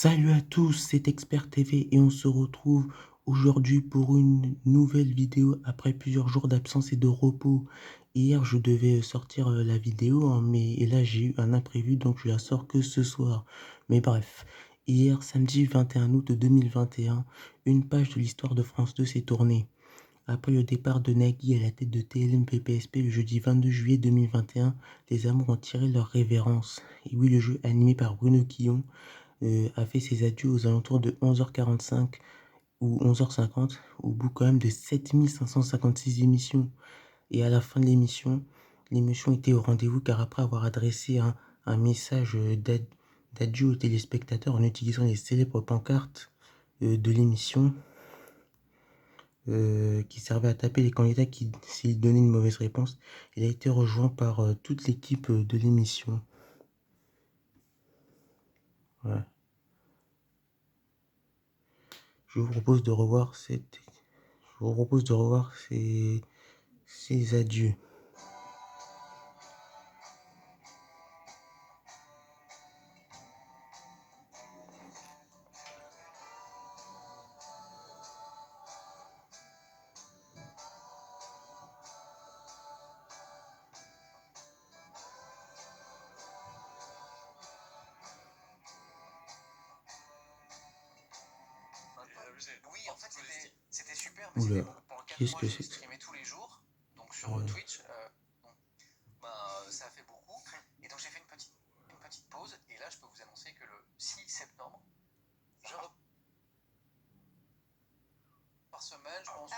Salut à tous, c'est Expert TV et on se retrouve aujourd'hui pour une nouvelle vidéo après plusieurs jours d'absence et de repos. Hier, je devais sortir la vidéo, hein, mais et là j'ai eu un imprévu donc je la sors que ce soir. Mais bref, hier, samedi 21 août 2021, une page de l'histoire de France 2 s'est tournée. Après le départ de Nagui à la tête de TLM-PPSP le jeudi 22 juillet 2021, les Amours ont tiré leur révérence. Et oui, le jeu animé par Bruno Quillon a fait ses adieux aux alentours de 11h45 ou 11h50, au bout quand même de 7556 émissions. Et à la fin de l'émission était au rendez-vous car après avoir adressé un message d'adieu aux téléspectateurs en utilisant les célèbres pancartes de l'émission qui servaient à taper les candidats qui s'ils donnaient une mauvaise réponse, il a été rejoint par toute l'équipe de l'émission. Voilà. Je vous propose de revoir ces adieux. Oui, en fait, c'était super, mais Oula, c'était pendant 4 qu'est-ce mois, que j'ai c'est que ça? streamé tous les jours, donc sur Euh, Twitch. Donc, ça a fait beaucoup. Et donc, j'ai fait une petite pause. Et là, je peux vous annoncer que le 6 septembre, je repars par semaine, je pense.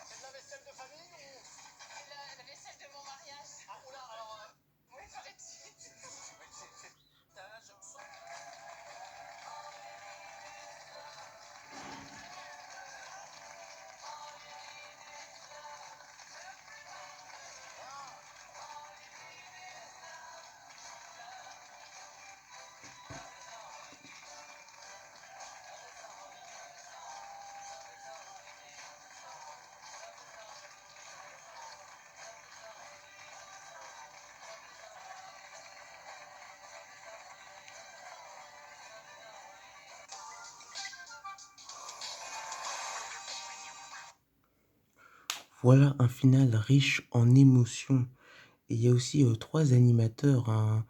C'est de la vaisselle de famille ou c'est la vaisselle de mon mariage? Ah, oula, alors. Oui, paraît-il. Voilà un final riche en émotions. Et il y a aussi 3 animateurs, hein,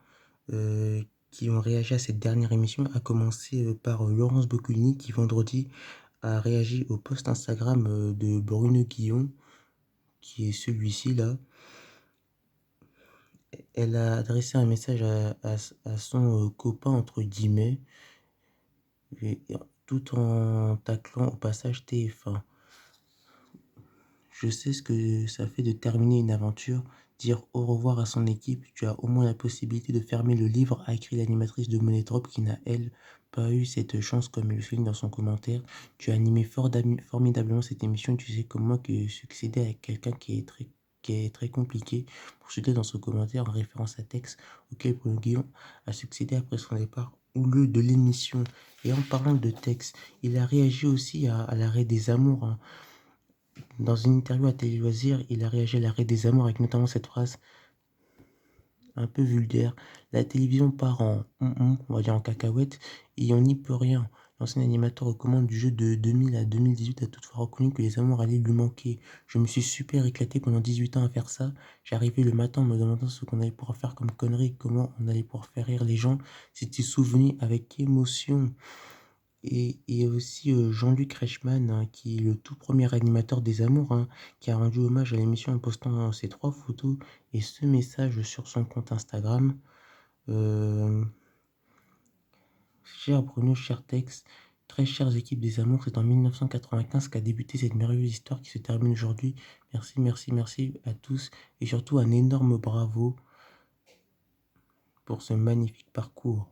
qui ont réagi à cette dernière émission, à commencer par Laurence Boccolini qui vendredi a réagi au post Instagram de Bruno Guillon, qui est celui-ci là. Elle a adressé un message à son copain entre guillemets, tout en taclant au passage TF1. Je sais ce que ça fait de terminer une aventure, dire au revoir à son équipe. Tu as au moins la possibilité de fermer le livre, a écrit l'animatrice de Money Drop qui n'a, elle, pas eu cette chance comme elle le souligne dans son commentaire. Tu as animé formidablement cette émission. Tu sais comme moi que succéder à quelqu'un qui est très compliqué. Pour citer dans son commentaire en référence à texte auquel Bruno Guillon a succédé après son départ au lieu de l'émission. Et en parlant de texte, il a réagi aussi à l'arrêt des amours, hein. Dans une interview à Télé Loisirs, il a réagi à l'arrêt des amours avec notamment cette phrase un peu vulgaire. La télévision part en on va dire en cacahuète, et on n'y peut rien. L'ancien animateur aux commandes du jeu de 2000 à 2018 a toutefois reconnu que les amours allaient lui manquer. Je me suis super éclaté pendant 18 ans à faire ça. J'arrivais le matin en me demandant ce qu'on allait pouvoir faire comme connerie, comment on allait pouvoir faire rire les gens. C'était souvenu avec émotion. Et aussi Jean-Luc Reichmann, hein, qui est le tout premier animateur des Amours, hein, qui a rendu hommage à l'émission en postant ses 3 photos et ce message sur son compte Instagram. Euh, Cher Bruno, cher Tex, très chères équipes des Amours, c'est en 1995 qu'a débuté cette merveilleuse histoire qui se termine aujourd'hui. Merci, merci, merci à tous et surtout un énorme bravo pour ce magnifique parcours.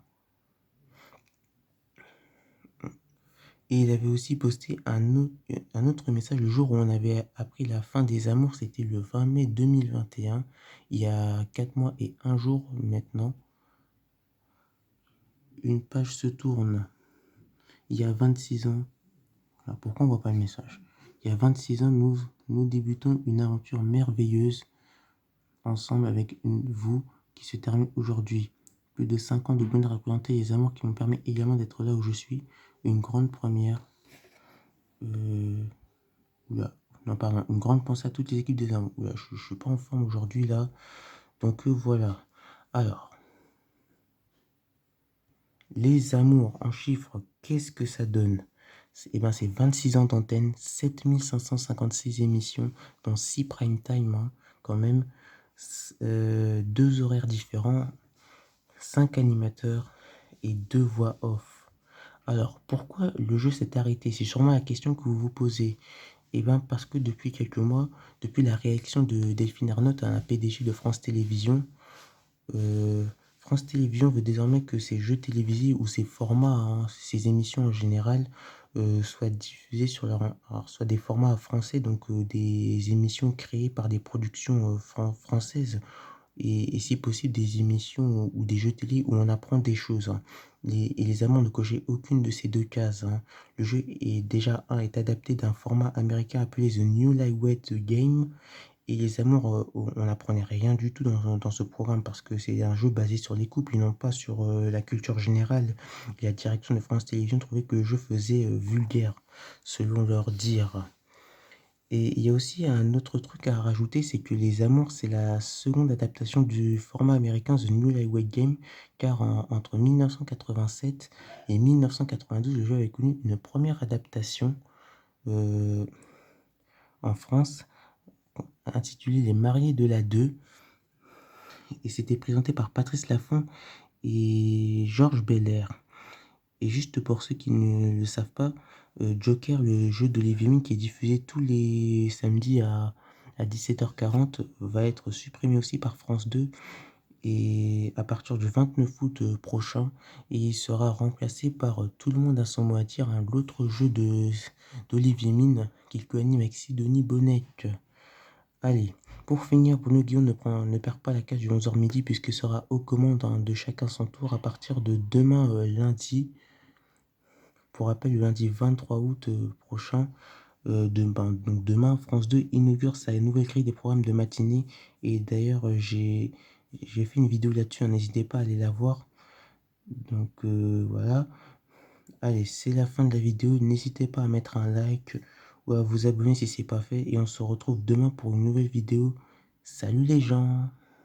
Et il avait aussi posté un autre message le jour où on avait appris la fin des amours, c'était le 20 mai 2021, il y a 4 mois et 1 jour maintenant. Une page se tourne il y a 26 ans. Alors pourquoi on voit pas le message? Il y a 26 ans, nous débutons une aventure merveilleuse ensemble avec vous qui se termine aujourd'hui. Plus de 5 ans de bonheur à présenter les amours qui m'ont permis également d'être là où je suis. Une grande première. Euh, Oula, non, pardon, une grande pensée à toutes les équipes des amours. Oula, je suis pas en forme aujourd'hui là. Donc voilà. Alors, les amours en chiffres, qu'est-ce que ça donne? Eh ben, c'est 26 ans d'antenne, 7556 émissions, dans 6 prime time, hein, quand même. 2 horaires différents, 5 animateurs et 2 voix off. Alors, pourquoi le jeu s'est arrêté? C'est sûrement la question que vous vous posez. Eh bien, parce que depuis quelques mois, depuis la réaction de Delphine Ernotte, la PDG de France Télévisions, euh, France Télévisions veut désormais que ces jeux télévisés ou ces formats, hein, ces émissions en général, soient diffusés sur alors, soit des formats français, donc des émissions créées par des productions françaises et si possible des émissions ou des jeux télé où on apprend des choses, hein. Et les Allemands ne cochaient aucune de ces deux cases, hein. Le jeu est adapté d'un format américain appelé The New Lightweight Game. Et les amours, on n'apprenait rien du tout dans ce programme parce que c'est un jeu basé sur les couples et non pas sur la culture générale. Et la direction de France Télévisions trouvait que le jeu faisait vulgaire, selon leur dire. Et il y a aussi un autre truc à rajouter, c'est que Les Amours, c'est la seconde adaptation du format américain The New Lightweight Game, car entre 1987 et 1992, le jeu avait connu une première adaptation euh, en France, intitulée Les Mariés de la 2, et c'était présenté par Patrice Laffont et Georges Belair. Et juste pour ceux qui ne le savent pas, Joker, le jeu d'Olivier Mine qui est diffusé tous les samedis à 17h40, va être supprimé aussi par France 2 et à partir du 29 août prochain, et il sera remplacé par Tout le monde a son mot à dire, l'autre jeu d'Olivier Mine qu'il co-anime avec Sidonie Bonnec. Allez, pour finir, Bruno Guillon ne perd pas la case du 11h midi puisque sera aux commandes, hein, de chacun son tour à partir de demain lundi. Pour rappel, le lundi 23 août prochain, donc demain, France 2 inaugure sa nouvelle grille des programmes de matinée. Et d'ailleurs, j'ai fait une vidéo là-dessus, hein, n'hésitez pas à aller la voir. Donc voilà. Allez, c'est la fin de la vidéo. N'hésitez pas à mettre un like ou à vous abonner si c'est pas fait. Et on se retrouve demain pour une nouvelle vidéo. Salut les gens!